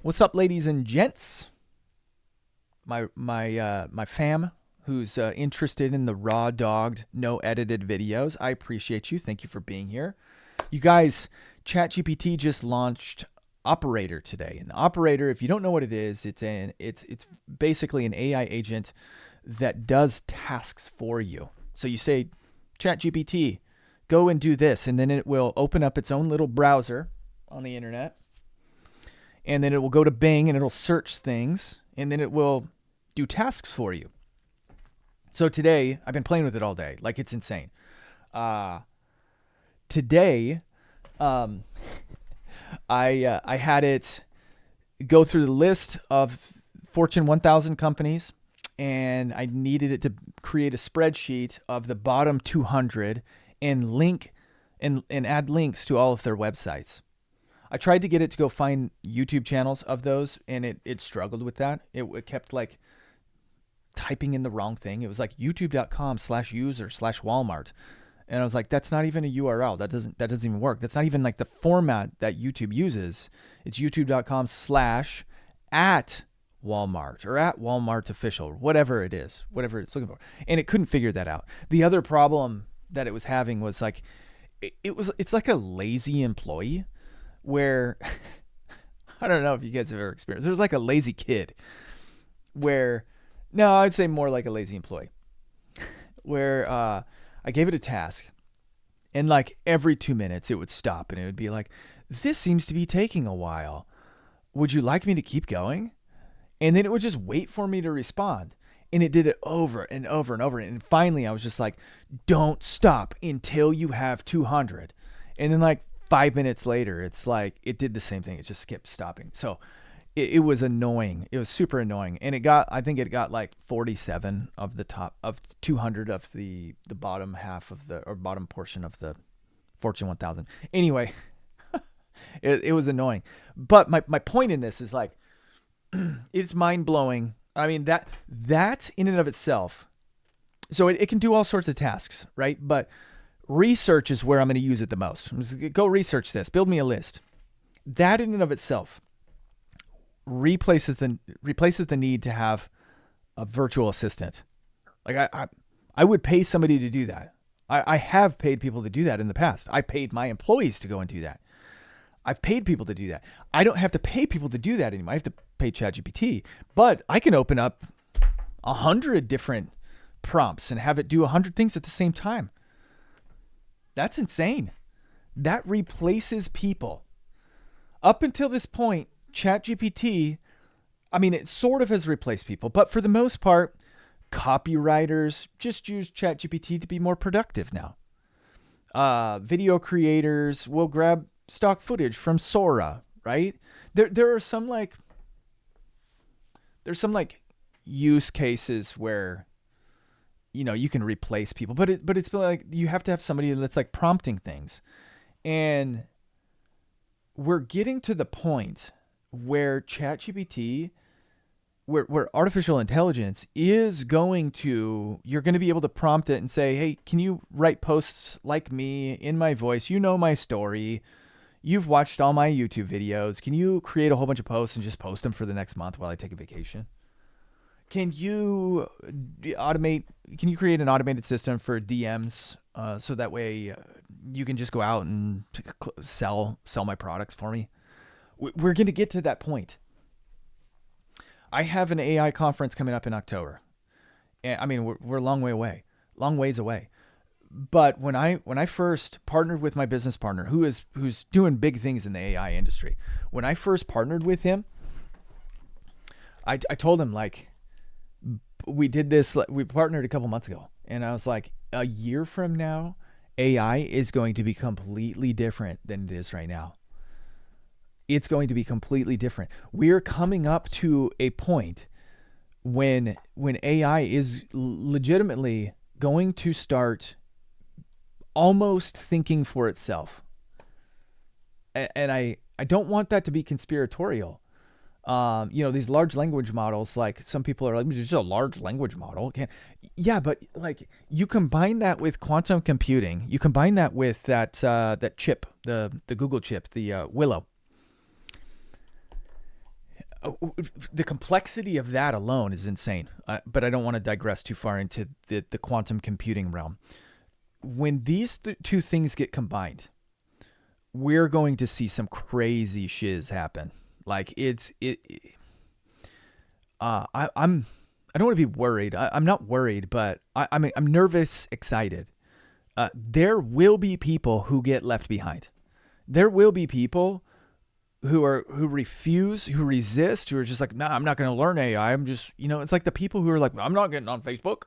What's up, ladies and gents? My fam who's interested in the raw dogged, no edited videos. I appreciate you. Thank you for being here. You guys, ChatGPT just launched Operator today. And Operator, if you don't know what it is, it's basically an AI agent that does tasks for you. So you say, ChatGPT, go and do this, and then it will open up its own little browser on the internet. And then it will go to Bing and it'll search things, and then it will do tasks for you. So today, I've been playing with it all day. Like, it's insane. Today, I had it go through the list of Fortune 1000 companies, and I needed it to create a spreadsheet of the bottom 200 and link and add links to all of their websites. I tried to get it to go find YouTube channels of those, and it struggled with that. It kept like typing in the wrong thing. It was like youtube.com/user/Walmart. And I was like, that's not even a URL. That doesn't even work. That's not even like the format that YouTube uses. It's youtube.com/@Walmart or @Walmart official, whatever it is, whatever it's looking for. And it couldn't figure that out. The other problem that it was having was like, it's like a lazy employee where I don't know if you guys have ever experienced. There's like a lazy kid where, no, I'd say more like a lazy employee where I gave it a task, and like every 2 minutes it would stop and it would be like, this seems to be taking a while. Would you like me to keep going? And then it would just wait for me to respond. And it did it over and over and over. And finally I was just like, don't stop until you have 200. And then like 5 minutes later, it's like it did the same thing. It just kept stopping. So it was annoying. It was super annoying. And I think it got like 47 of the top of 200 of the bottom half of or bottom portion of the Fortune 1000. Anyway, it was annoying. But my point in this is like, it's mind blowing. I mean, that in and of itself, so it can do all sorts of tasks, right? But research is where I'm going to use it the most. Go research this. Build me a list. That in and of itself replaces the need to have a virtual assistant. Like I would pay somebody to do that. I have paid people to do that in the past. I paid my employees to go and do that. I've paid people to do that. I don't have to pay people to do that anymore. I have to pay ChatGPT, but I can open up 100 different prompts and have it do 100 things at the same time. That's insane. That replaces people. Up until this point, ChatGPT, I mean, it sort of has replaced people, but for the most part, copywriters just use ChatGPT to be more productive now. Video creators will grab stock footage from Sora, right? There's some use cases where, you know, you can replace people, but it's like you have to have somebody that's like prompting things. And we're getting to the point where ChatGPT, where artificial intelligence is going to, you're going to be able to prompt it and say, hey, can you write posts like me in my voice? You know my story. You've watched all my YouTube videos. Can you create a whole bunch of posts and just post them for the next month while I take a vacation? Can you create an automated system for DMs so that way you can just go out and sell my products for me? We're going to get to that point. I have an AI conference coming up in October. And I mean, we're a long ways away. But when I first partnered with my business partner, who's doing big things in the AI industry, when I first partnered with him, I told him, like, we did this, we partnered a couple months ago, and I was like, a year from now, AI is going to be completely different than it is right now. It's going to be completely different. We're coming up to a point when AI is legitimately going to start almost thinking for itself. And I don't want that to be conspiratorial. These large language models, like some people are like, it's just a large language model. Yeah, but like you combine that with quantum computing, you combine that with that chip, the Google chip, the Willow. the complexity of that alone is insane. But I don't want to digress too far into the quantum computing realm. When these two things get combined, we're going to see some crazy shiz happen. Like I don't want to be worried. I'm not worried, but I'm nervous, excited. There will be people who get left behind. There will be people who refuse, who resist, who are just like, nah, I'm not going to learn AI. I'm just, it's like the people who are like, I'm not getting on Facebook.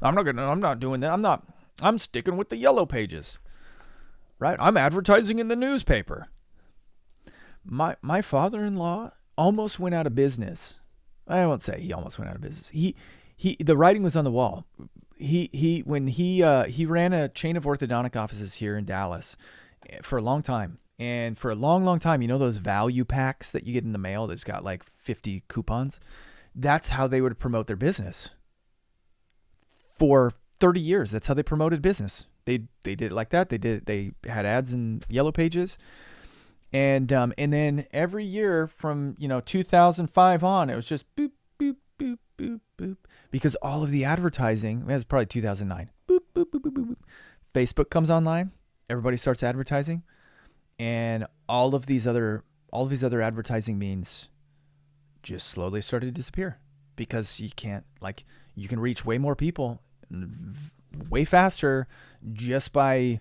I'm not doing that. I'm sticking with the yellow pages, right? I'm advertising in the newspaper. My father-in-law almost went out of business. I won't say he almost went out of business. The writing was on the wall. He ran a chain of orthodontic offices here in Dallas for a long time. And for a long, long time, those value packs that you get in the mail that's got like 50 coupons? That's how they would promote their business. For 30 years, that's how they promoted business. They did it like that. They had ads in yellow pages. And then every year from 2005 on, it was just boop, boop, boop, boop, boop. Because all of the advertising, it was probably 2009. Boop, boop, boop, boop, boop. Facebook comes online. Everybody starts advertising. And all of these other advertising means just slowly started to disappear, because you can reach way more people way faster just by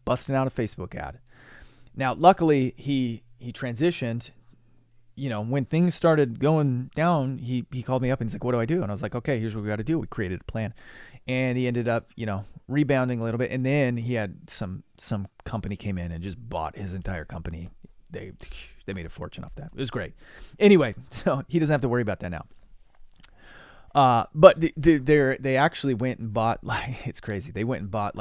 busting out a Facebook ad. Now, luckily, he transitioned. When things started going down, he called me up and he's like, "What do I do?" And I was like, "Okay, here's what we got to do." We created a plan, and he ended up, rebounding a little bit. And then he had some company came in and just bought his entire company. They made a fortune off that. It was great. Anyway, so he doesn't have to worry about that now. But they actually went and bought, like, it's crazy. They went and bought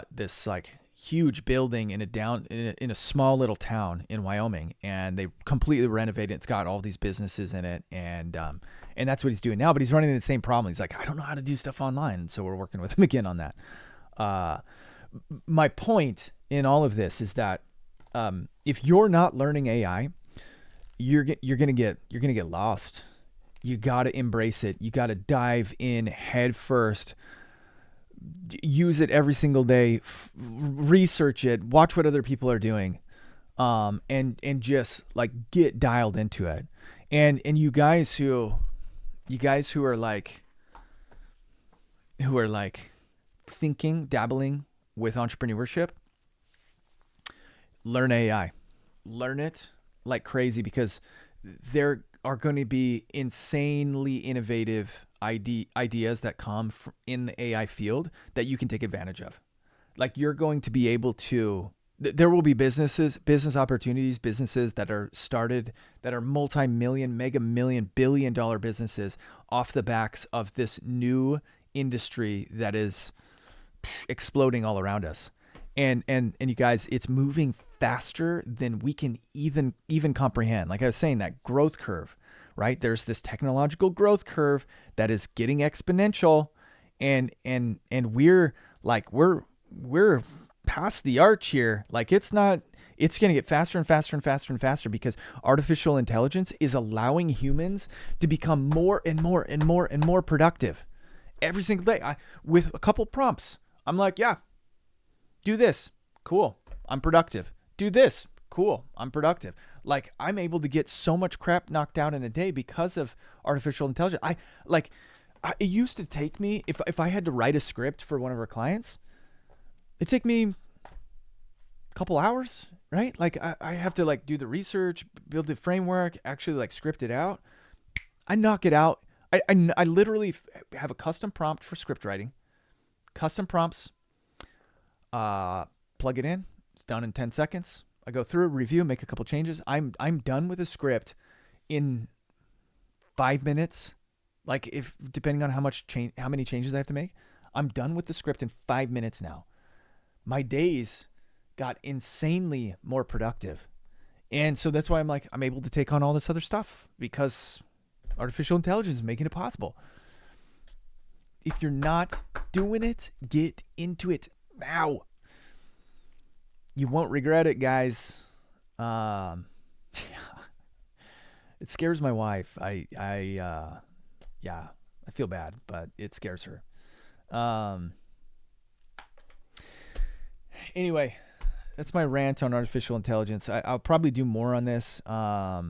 this like huge building in a small little town in Wyoming, and they completely renovated it. It's got all these businesses in it, and that's what he's doing now. But he's running into the same problem. He's like, I don't know how to do stuff online, and so we're working with him again on that. My point in all of this is that if you're not learning AI, you're gonna get lost. You got to embrace it. You got to dive in head first. Use it every single day. Research it. Watch what other people are doing, and just like get dialed into it. And you guys who are like thinking, dabbling with entrepreneurship, learn AI. Learn it like crazy, because there are going to be insanely innovative ideas that come in the AI field that you can take advantage of. Like, you're going to be able to, there will be business opportunities, businesses that are started, that are multi-million, mega million, billion-dollar businesses off the backs of this new industry that is exploding all around us. And you guys, it's moving faster than we can even comprehend. Like I was saying, that growth curve, right? There's this technological growth curve that is getting exponential, and we're past the arch here. Like, it's going to get faster and faster and faster and faster, because artificial intelligence is allowing humans to become more and more and more and more productive every single day. With a couple prompts, I'm like, yeah, do this. Cool. I'm productive. Do this. Cool. I'm productive. Like, I'm able to get so much crap knocked out in a day because of artificial intelligence. It used to take me, if I had to write a script for one of our clients, it'd take me a couple hours, right? Like, I have to like do the research, build the framework, actually like script it out. I knock it out. I literally have a custom prompt for script writing. Custom prompts. Plug it in. It's done in 10 seconds. I go through, review, make a couple changes. I'm done with a script in 5 minutes. Like, if depending on how many changes I have to make, I'm done with the script in 5 minutes now. My days got insanely more productive. And so that's why I'm able to take on all this other stuff, because artificial intelligence is making it possible. If you're not doing it, get into it now. You won't regret it, guys. It scares my wife. Yeah, I feel bad, but it scares her. Um, anyway, that's my rant on artificial intelligence. I'll probably do more on this. How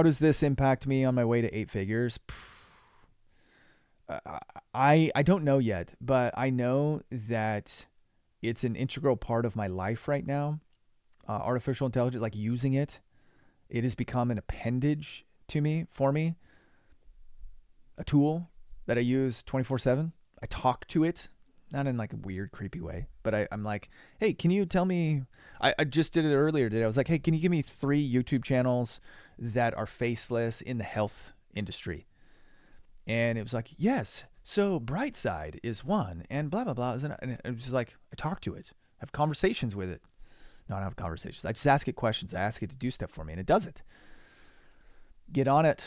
does this impact me on my way to eight figures? I don't know yet, but I know that it's an integral part of my life right now. Artificial intelligence, like using it, it has become an appendage to me, for me, a tool that I use 24/7. I talk to it, not in like a weird, creepy way, but I'm like, hey, can you tell me? I just did it earlier today. I was like, hey, can you give me 3 YouTube channels that are faceless in the health industry? And it was like, yes. So Brightside is one, and blah blah blah. And it was just like, I talk to it, have conversations with it. No, I don't have conversations. I just ask it questions. I ask it to do stuff for me, and it does it. Get on it.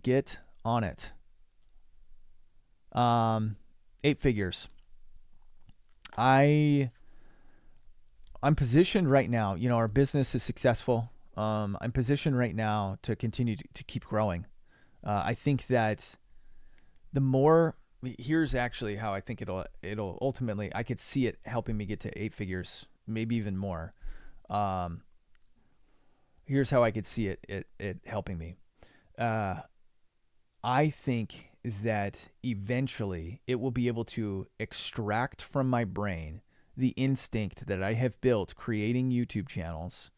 Get on it. 8 figures. I'm positioned right now. You know, our business is successful. I'm positioned right now to continue to keep growing. I think that the more, here's actually how I think it'll ultimately, I could see it helping me get to 8 figures, maybe even more. Here's how I could see it helping me. I think that eventually it will be able to extract from my brain the instinct that I have built creating YouTube channels,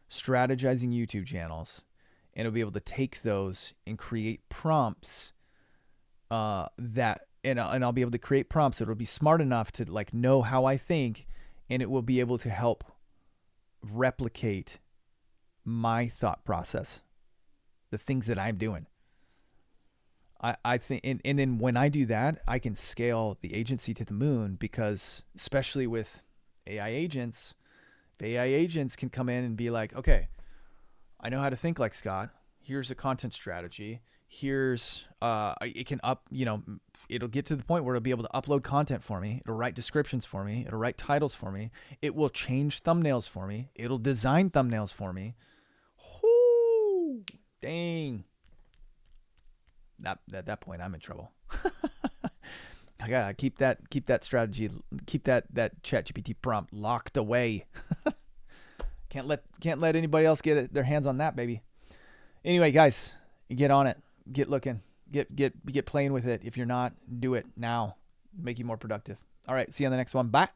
strategizing YouTube channels, and it'll be able to take those and create prompts and I'll be able to create prompts. It'll be smart enough to like know how I think, and it will be able to help replicate my thought process, the things that I'm doing. I think, and then when I do that, I can scale the agency to the moon, because especially with AI agents, AI agents can come in and be like, okay, I know how to think like Scott. Here's a content strategy. Here's it can it'll get to the point where it'll be able to upload content for me. It'll write descriptions for me. It'll write titles for me. It will change thumbnails for me. It'll design thumbnails for me. Whoo, dang. At that point, I'm in trouble. I gotta keep that strategy, keep that ChatGPT prompt locked away. Can't let anybody else get their hands on that, baby. Anyway, guys, get on it. Get looking. Get playing with it. If you're not, do it now. Make you more productive. All right, see you on the next one. Bye.